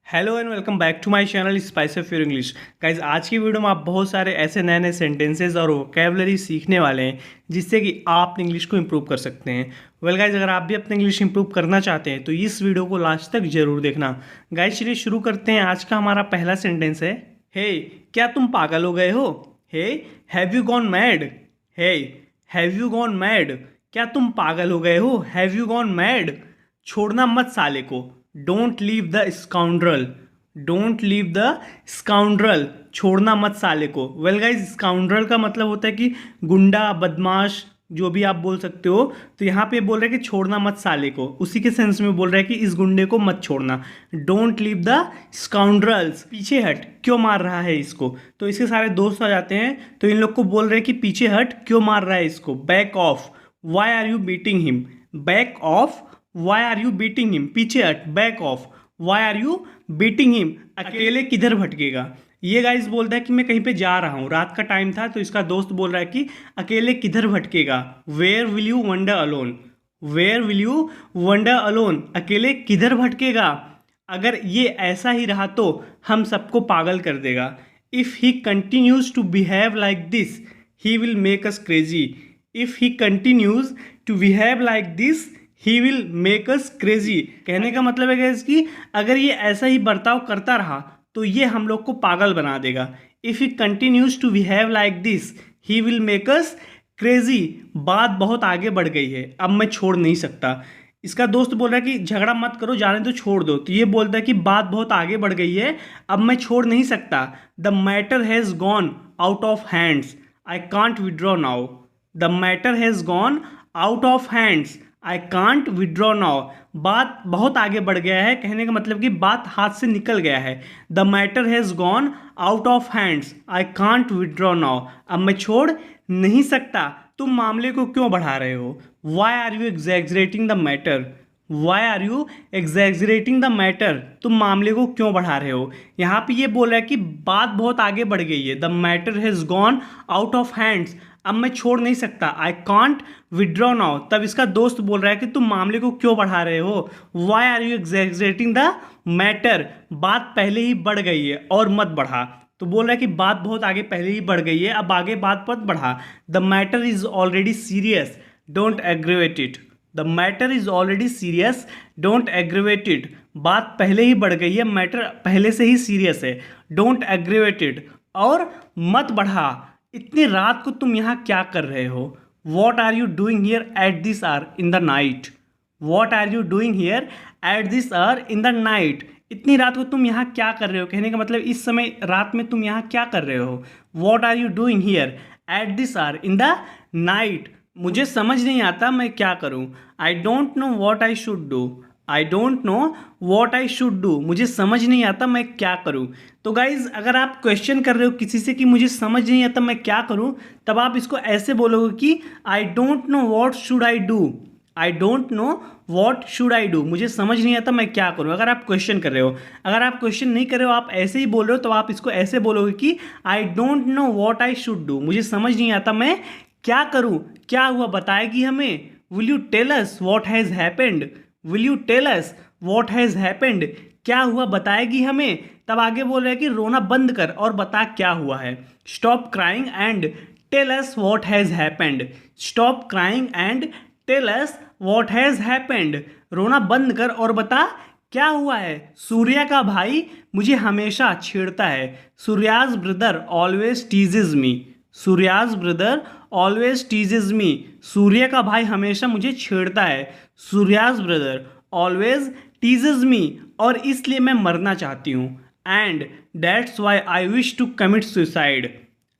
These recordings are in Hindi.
Hello and welcome back to my channel spice of your English. Guys आज की वीडियो में आप बहुत सारे ऐसे नए नए सेंटेंसेस और वोकैबुलरी सीखने वाले हैं जिससे कि आप अपनी इंग्लिश को इम्प्रूव कर सकते हैं। वेल गाइज, अगर आप भी अपनी इंग्लिश इंप्रूव करना चाहते हैं तो इस वीडियो को लास्ट तक जरूर देखना। गाइज चलिए शुरू करते हैं। आज का हमारा पहला सेंटेंस है, हे क्या तुम पागल हो गए हो। Hey have you gone mad. Hey have you gone mad, क्या तुम पागल हो गए हो। हैव यू गॉन मैड, छोड़ना मत साले को। Don't leave the scoundrel. Don't leave the scoundrel, छोड़ना मत साले को। वेल गाइज, स्काउंड्रल का मतलब होता है कि गुंडा, बदमाश, जो भी आप बोल सकते हो। तो यहाँ पे बोल रहे हैं कि छोड़ना मत साले को, उसी के सेंस में बोल रहे हैं कि इस गुंडे को मत छोड़ना। डोंट लीव द स्काउंड्रल्स, पीछे हट, क्यों मार रहा है इसको। तो इसके सारे दोस्त आ जाते हैं, तो इन लोग को बोल रहे हैं कि पीछे हट, क्यों मार रहा है इसको। Back off, why are you beating him. Back off, why are you beating him, पीछे हट। Back off, why are you beating him, अकेले किधर भटकेगा। ये गाइस बोलता है कि मैं कहीं पे जा रहा हूँ, रात का टाइम था, तो इसका दोस्त बोल रहा है कि अकेले किधर भटकेगा। Where will you wander alone. Where will you wander alone, अकेले किधर भटकेगा। अगर ये ऐसा ही रहा तो हम सबको पागल कर देगा। If he continues to behave like this he will make us crazy. If he continues to behave like this he will make us crazy. कहने का मतलब है गाइस कि अगर ये ऐसा ही बर्ताव करता रहा तो ये हम लोग को पागल बना देगा। If he continues to behave like this he will make us crazy, बात बहुत आगे बढ़ गई है, अब मैं छोड़ नहीं सकता। इसका दोस्त बोल रहा है कि झगड़ा मत करो, जाने तो छोड़ दो। तो ये बोलता है कि बात बहुत आगे बढ़ गई है, अब मैं छोड़ नहीं सकता। The matter has gone out of hands, I can't withdraw now. The matter has gone out of hands, I can't withdraw now, बात बहुत आगे बढ़ गया है। कहने का मतलब कि बात हाथ से निकल गया है। The matter has gone out of hands, I can't withdraw now, अब मैं छोड़ नहीं सकता। तुम मामले को क्यों बढ़ा रहे हो। Why are you exaggerating the matter. Why are you exaggerating the matter, तुम मामले को क्यों बढ़ा रहे हो। यहाँ पे ये बोल रहा है कि बात बहुत आगे बढ़ गई है। The matter has gone out of hands, अब मैं छोड़ नहीं सकता। आई कॉन्ट विड्रॉ नाउ, तब इसका दोस्त बोल रहा है कि तुम मामले को क्यों बढ़ा रहे हो। Why are you exaggerating the matter, बात पहले ही बढ़ गई है और मत बढ़ा। तो बोल रहा है कि बात बहुत आगे पहले ही बढ़ गई है, अब आगे बात मत बढ़ा। The matter is already serious, don't aggravate it. The matter is already serious, don't aggravate it, बात पहले ही बढ़ गई है, मैटर पहले से ही सीरियस है। डोंट एग्रेवेट इट, और मत बढ़ा। इतनी रात को तुम यहाँ क्या कर रहे हो। What are you doing here at this hour in the night. What are you doing here at this hour in the night, इतनी रात को तुम यहाँ क्या कर रहे हो। कहने का मतलब इस समय रात में तुम यहाँ क्या कर रहे हो। What are you doing here at this hour in the night, मुझे समझ नहीं आता मैं क्या करूँ। I don't know what I should do. I don't know what I should do, मुझे समझ नहीं आता मैं क्या करूँ। तो गाइज, अगर आप क्वेश्चन कर रहे हो किसी से कि मुझे समझ नहीं आता मैं क्या करूँ, तब आप इसको ऐसे बोलोगे कि आई don't know what should I do. I don't know what should I do, मुझे समझ नहीं आता मैं क्या करूँ, अगर आप क्वेश्चन कर रहे हो। अगर आप क्वेश्चन नहीं कर रहे हो, आप ऐसे ही बोल रहे हो, तो आप इसको ऐसे बोलोगे कि आई don't know what I should do, मुझे समझ नहीं आता मैं क्या करूँ। क्या हुआ बताएगी हमें। Will you tell us what has happened. Will you tell us what has happened, क्या हुआ बताएगी हमें। तब आगे बोल रहे हैं कि रोना बंद कर और बता क्या हुआ है। Stop crying and tell us what has happened. Stop crying and tell us what has happened, रोना बंद कर और बता क्या हुआ है। सूर्या का भाई मुझे हमेशा छेड़ता है। सूर्याज ब्रदर ऑलवेज टीजेज मी। सूर्याज ब्रदर ऑलवेज टीजेज मी, सूर्य का भाई हमेशा मुझे छेड़ता है। सूर्याज ब्रदर ऑलवेज टीजेज मी, और इसलिए मैं मरना चाहती हूँ। And that's why I wish to commit suicide.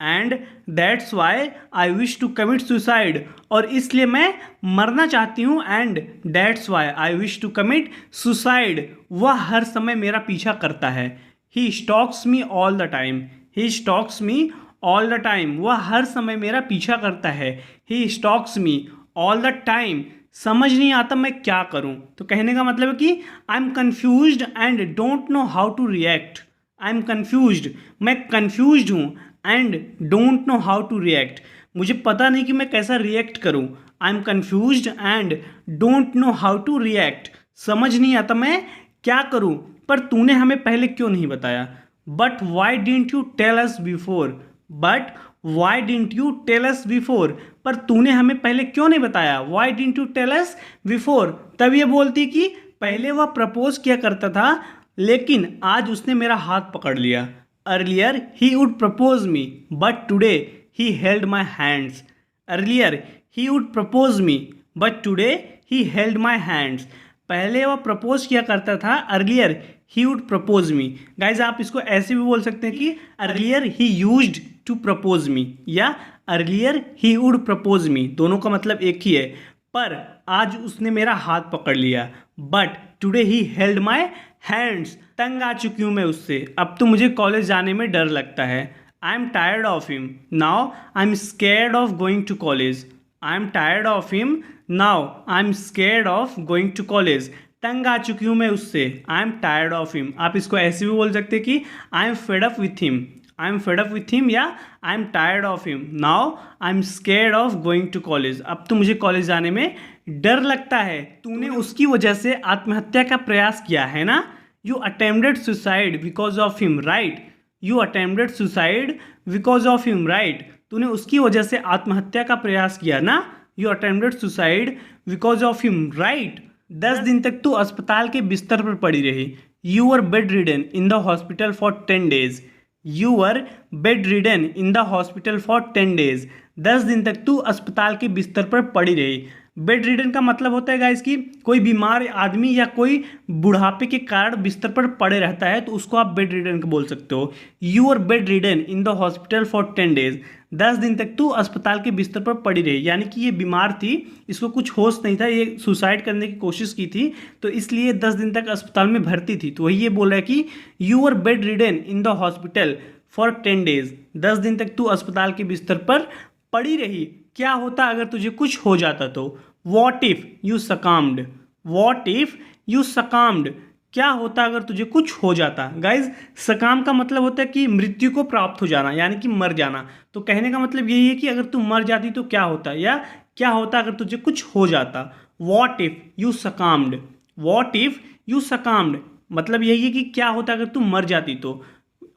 And that's why I wish to commit suicide, और इसलिए मैं मरना चाहती हूँ। And that's why I wish to commit suicide, वह हर समय मेरा पीछा करता है। He stalks me all the time. He stalks me all the time, वह हर समय मेरा पीछा करता है। He stalks me all the time, समझ नहीं आता मैं क्या करूं। तो कहने का मतलब है कि I am confused and don't know how to react. I am confused, मैं कन्फ्यूज्ड हूँ, and don't know how to react, मुझे पता नहीं कि मैं कैसा रिएक्ट करूँ। I am confused and don't know how to react, समझ नहीं आता मैं क्या करूँ। पर तूने हमें पहले क्यों नहीं बताया। But why didn't you tell us before, but why didn't you tell us before, पर तूने हमें पहले क्यों नहीं बताया। Why didn't you tell us before, तब ये बोलती कि पहले वह प्रपोज किया करता था लेकिन आज उसने मेरा हाथ पकड़ लिया। Earlier he would propose me but today he held my hands. Earlier he would propose me but today he held my hands. पहले वह प्रपोज किया करता था, earlier he would propose me. Guys आप इसको ऐसे भी बोल सकते हैं कि earlier he used to propose me या earlier he would propose me, दोनों का मतलब एक ही है। पर आज उसने मेरा हाथ पकड़ लिया, but today he held my hands. तंग आ चुकी हूँ मैं उससे, अब तो मुझे कॉलेज जाने में डर लगता है। I am tired of him now I am scared of going to college. I am tired of him now I am scared of going to college. तंग आ चुकी हूँ मैं उससे, I am tired of him. आप इसको ऐसे भी बोल सकते हैं कि I am fed up with him, I am fed up with him या I am tired of him now I am scared of going to college. अब तो मुझे कॉलेज जाने में डर लगता है। तूने उसकी वजह से आत्महत्या का प्रयास किया है ना। You attempted suicide because of him right, you attempted suicide because of him right. तूने उसकी वजह से आत्महत्या का प्रयास किया ना। You attempted suicide because of him right. 10 दिन तक तू अस्पताल के बिस्तर पर पड़ी रही। You were bed ridden in the hospital for 10 days। You were bed ridden in the hospital for 10 days। 10 दिन तक तू अस्पताल के बिस्तर पर पड़ी रही। बेड रिडन का मतलब होता है गाइस कि कोई बीमार आदमी या कोई बुढ़ापे के कारण बिस्तर पर पड़े रहता है तो उसको आप बेड रिडन बोल सकते हो। You are bedridden in the hospital for 10 days। 10 दिन तक तू अस्पताल के बिस्तर पर पड़ी रही, यानी कि ये बीमार थी, इसको कुछ होश नहीं था, ये सुसाइड करने की कोशिश की थी तो इसलिए 10 दिन तक अस्पताल में भर्ती थी। तो वही ये बोल रहा है कि you are bedridden in the hospital for 10 days। 10 दिन तक तू अस्पताल के बिस्तर पर पड़ी रही। क्या होता अगर तुझे कुछ हो जाता तो। What if you succumbed, what if you succumbed, क्या होता अगर तुझे कुछ हो जाता। गाइज सकाम का मतलब होता है कि मृत्यु को प्राप्त हो जाना, यानी कि मर जाना। तो कहने का मतलब यही है कि अगर तू मर जाती तो क्या होता, या क्या होता अगर तुझे कुछ हो जाता। What if you succumbed, what if you succumbed मतलब यही है कि क्या होता अगर तू मर जाती तो।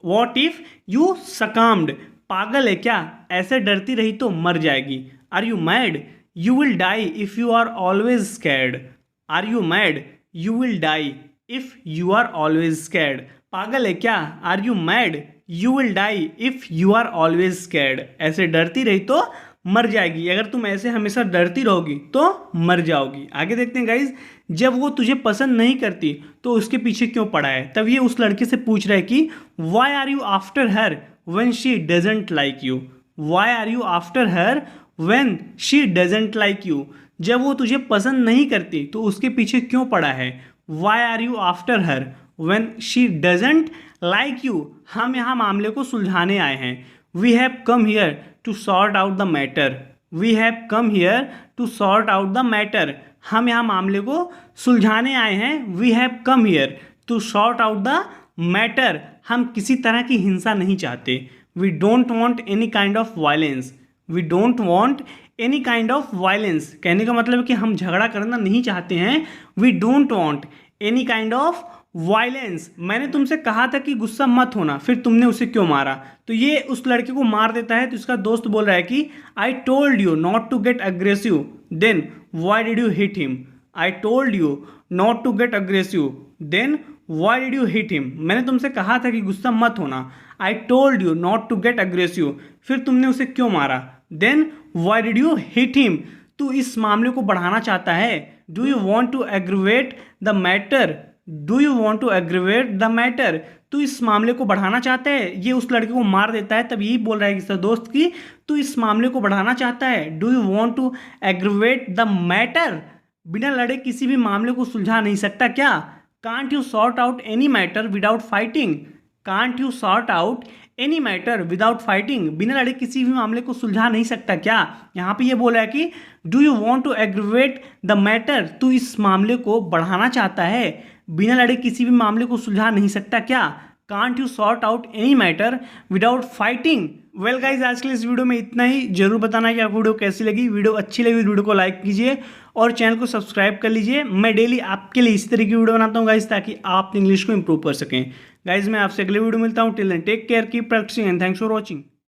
वॉट इफ यू सकाम्ड, पागल है क्या, ऐसे डरती रही तो मर जाएगी। Are you mad, you will die if you are always scared. Are you mad, you will die if you are always scared. पागल है क्या, are you mad, you will die if you are always scared. ऐसे डरती रही तो मर जाएगी, अगर तुम ऐसे हमेशा डरती रहोगी तो मर जाओगी। आगे देखते हैं गाइज, जब वो तुझे पसंद नहीं करती तो उसके पीछे क्यों पड़ा है। तब ये उस लड़के से पूछ रहा है कि why are you after her when she doesn't like you. Why are you after her when she doesn't like you. जब वो तुझे पसंद नहीं करती तो उसके पीछे क्यों पड़ा है। Why are you after her when she doesn't like you. हम यहाँ मामले को सुलझाने आए हैं। We have come here to sort out the matter. We have come here to sort out the matter. हम यहाँ मामले को सुलझाने आए हैं। We have come here to sort out the matter. हम किसी तरह की हिंसा नहीं चाहते। We don't want any kind of violence. We don't want any kind of violence कहने का मतलब है कि हम झगड़ा करना नहीं चाहते हैं। We don't want any kind of violence. मैंने तुमसे कहा था कि गुस्सा मत होना, फिर तुमने उसे क्यों मारा। तो ये उस लड़के को मार देता है। तो इसका दोस्त बोल रहा है कि I told you not to get aggressive, then why did you hit him. I told you not to get aggressive, then why did you hit him. मैंने तुमसे कहा था कि गुस्सा मत होना। I told you not to get aggressive, फिर तुमने उसे क्यों मारा। Then why did you hit him. तू इस मामले को बढ़ाना चाहता है। Do you want to aggravate the matter. Do you want to aggravate the matter. तू इस मामले को बढ़ाना चाहता है। ये उस लड़के को मार देता है। तब यही बोल रहा है कि दोस्त की तू इस मामले को बढ़ाना चाहता है। Do you want to aggravate the matter. बिना लड़े किसी भी मामले को सुलझा नहीं सकता क्या। Can't you sort out any matter without fighting. Can't you sort out any matter without fighting. बिना लड़े किसी भी मामले को सुलझा नहीं सकता क्या। यहाँ पे ये बोल रहा है कि do you want to aggravate the matter. तू इस मामले को बढ़ाना चाहता है। बिना लड़े किसी भी मामले को सुलझा नहीं सकता क्या। Can't you sort out any matter without fighting. Well guys आज के लिए इस वीडियो में इतना ही। जरूर बताना कि आपको वीडियो कैसी लगी। वीडियो अच्छी लगी वीडियो को लाइक कीजिए और चैनल को सब्सक्राइब कर लीजिए। मैं डेली आपके लिए इसी तरह की वीडियो बनाता हूँ गाइज, ताकि आप इंग्लिश को इंप्रूव कर सकें। गाइज मैं आपसे अगले वीडियो मिलता हूँ। Till then take care, keep practising and thanks for watching.